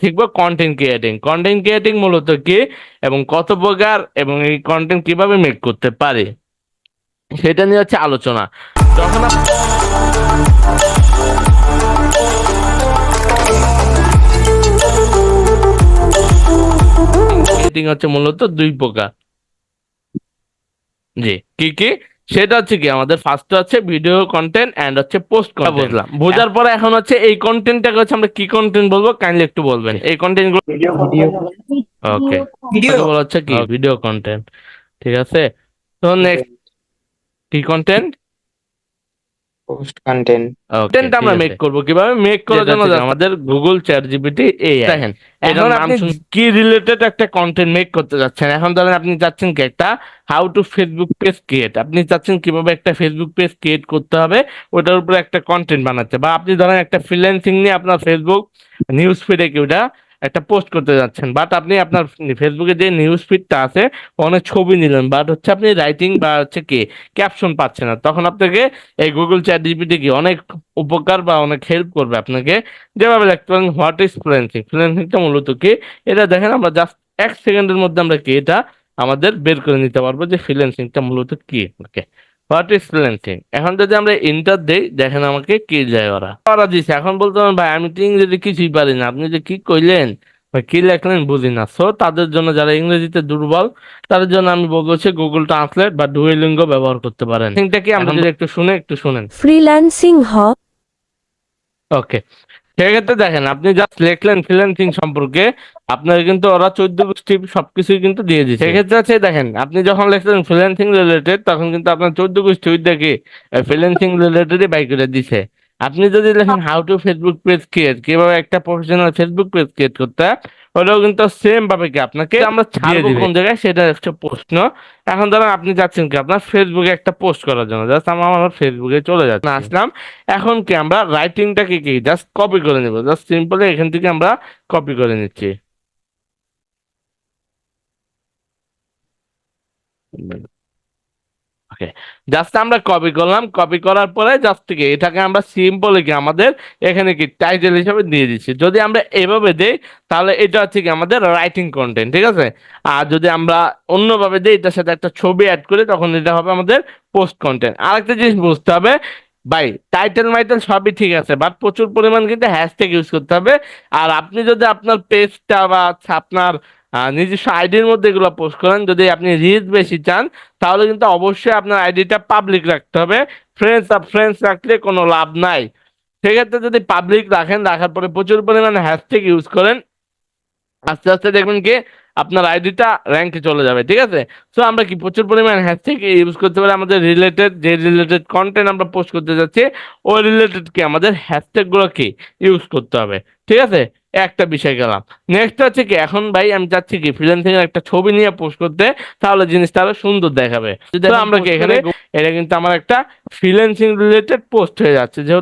শিখবো content creating. Content creating মূলত কি এবং কত প্রকার এবং এই কন্টেন্ট কিভাবে মেক করতে পারি সেটা নিয়ে হচ্ছে আলোচনা। যখন ক্রিয়েটিং হচ্ছে মূলত দুই প্রকার। জি, কি কি সেটা হচ্ছে কি আমাদের ফার্স্ট হচ্ছে ভিডিও কন্টেন্ট এন্ড হচ্ছে পোস্ট কন্টেন্ট। বুঝলাম, বোঝার পরে এখন হচ্ছে এই কন্টেন্টটাকে হচ্ছে আমরা কি কন্টেন্ট বলবো, কাইন্ডলি একটু বলবেন এই কন্টেন্ট গুলো। ভিডিও ওকে, ভিডিও বলা হচ্ছে কি ভিডিও কন্টেন্ট, ঠিক আছে। তো নেক্সট কি কন্টেন্ট, পোস্ট কন্টেন্ট। কন্টেন্ট আমরা মেক করব কিভাবে, মেক করার জন্য আমাদের গুগল চ্যাট জিপিটি এআই। দেখেন এখন আপনি কি রিলেটেড একটা কন্টেন্ট মেক করতে যাচ্ছেন। এখন ধরেন আপনি চাচ্ছেন কি একটা how to Facebook page create, আপনি চাচ্ছেন কিভাবে একটা ফেসবুক পেজ ক্রিয়েট করতে হবে ওটার উপরে একটা কন্টেন্ট বানাতে, বা আপনি ধরেন একটা ফ্রিল্যান্সিং নিয়ে আপনার ফেসবুক নিউজ ফিডে কি ওটা একটা পোস্ট করতে যাচ্ছেন, বাট আপনি আপনার ফেসবুকে যে নিউজ ফিডটা আছে অনেক ছবি নিলেন, বাট হচ্ছে আপনি রাইটিং বা হচ্ছে কি ক্যাপশন পাচ্ছেন না, তখন আপনাকে এই গুগল চ্যাট জিপিটি কি অনেক উপকার বা অনেক হেল্প করবে আপনাকে। যেভাবে লিখতে পারেন হোয়াট ইজ ফ্রিল্যান্সিং, ফ্রিল্যান্সিংটা মূলত কি, এটা দেখেন আমরা জাস্ট 1 সেকেন্ডের মধ্যে আমরা কি এটা আমাদের বের করে নিতে পারবো যে ফ্রিল্যান্সিংটা মূলত কি। ওকে, হোয়াট ইজ ফ্রিল্যান্সিং, এখন যদি আমরা ইন্টার দেই দেখেন আমাকে কি যায় ওরা ওরা দিছে। এখন বলতে পারেন ভাই আমি তো ইংরেজি কিছুই পারি না, আপনি যে কি কইলেন বা কি লেখলেন বুঝি না। সো তাদের জন্য যারা ইংরেজিতে দুর্বল তাদের জন্য আমি বলবো হচ্ছে গুগল ট্রান্সলেট বা ডুওলিঙ্গো ব্যবহার করতে পারেন। এটা কি আমরা যদি একটু শুনেন। ফ্রিল্যান্সিং হব। ওকে, সেক্ষেত্রে দেখেন আপনি জাস্ট লিখলেন ফ্রিল্যান্সিং সম্পর্কে, আপনার কিন্তু ওরা 14 গোষ্ঠী সবকিছুই কিন্তু দিয়ে দিচ্ছে। সেক্ষেত্রে আছে দেখেন আপনি যখন লিখলেন ফ্রিল্যান্সিং রিলেটেড তখন কিন্তু আপনার 14 গোষ্ঠী দেখে ফ্রিল্যান্সিং রিলেটেডই বাই করে দিছে। আপনি যদি লেখেন how to Facebook page create, কিভাবে একটা প্রফেশনাল ফেসবুক পেজ ক্রিয়েট করতে হয়, ওটাও কিন্তু সেম ভাবে কি আপনাকে আমরা ছাড়বো কোন জায়গায় সেটা হচ্ছে প্রশ্ন। এখন ধরেন আপনি যাচ্ছেন কি আপনার ফেসবুকে একটা পোস্ট করার জন্য, জাস্ট আমরা আমার ফেসবুকে চলে যাচ্ছি আসলাম। এখন কি আমরা রাইটিংটাকে কি জাস্ট কপি করে নেব, জাস্ট সিম্পলি এখান থেকে আমরা কপি করে নিচ্ছি। ওকে, জাস্ট আমরা কপি করলাম, কপি করার পরে জাস্ট কি এটাকে আমরা সিম্পলি কি আমাদের এখানে কি টাইটেল হিসাবে দিয়ে দিচ্ছি। যদি আমরা এভাবে দেই তাহলে এটা হচ্ছে কি আমাদের রাইটিং কন্টেন্ট, ঠিক আছে। আর যদি আমরা অন্যভাবে দিই এটার সাথে একটা ছবি অ্যাড করি তখন এটা হবে আমাদের পোস্ট কন্টেন্ট। আরেকটা জিনিস বুঝতে হবে ভাই, টাইটেল মাইটেল সবই ঠিক আছে বাট প্রচুর পরিমাণ কিন্তু হ্যাশট্যাগ ইউজ করতে হবে। আর আপনি যদি আপনার পেজটা বা আপনার নিজস্ব আইডির মধ্যে এগুলো পোস্ট করেন, যদি আপনি রিচ বেশি চান তাহলে কিন্তু অবশ্যই আপনার আইডিটা পাবলিক রাখতে হবে। ফ্রেন্ডস রাখলে কোনো লাভ নাই। সেক্ষেত্রে যদি পাবলিক রাখেন, রাখার পরে প্রচুর পরিমাণে হ্যাশট্যাগ ইউজ করেন, আস্তে আস্তে দেখবেন কি আপনার আইডিটা র্যাঙ্কে চলে যাবে, ঠিক আছে। সো আমরা কি প্রচুর পরিমাণে হ্যাশট্যাগ ইউজ করতে পারি আমাদের রিলেটেড যে রিলেটেড কন্টেন্ট আমরা পোস্ট করতে যাচ্ছি ওই রিলেটেড কি আমাদের হ্যাশট্যাগ গুলো কি ইউজ করতে হবে, ঠিক আছে। একটা বিষয় গেলাম। নেক্সট হচ্ছে কি এখন ভাই আমি চাচ্ছি কি ফ্রিল্যান্সিং এর একটা ছবি নিয়ে পোস্ট করতে, তাহলে জিনিসটা আরো সুন্দর দেখাবে। তো আমরা কি এখানে এটা কিন্তু আমার একটা ফ্রিল্যান্সিং রিলেটেড পোস্ট হয়ে যাচ্ছে যেহেতু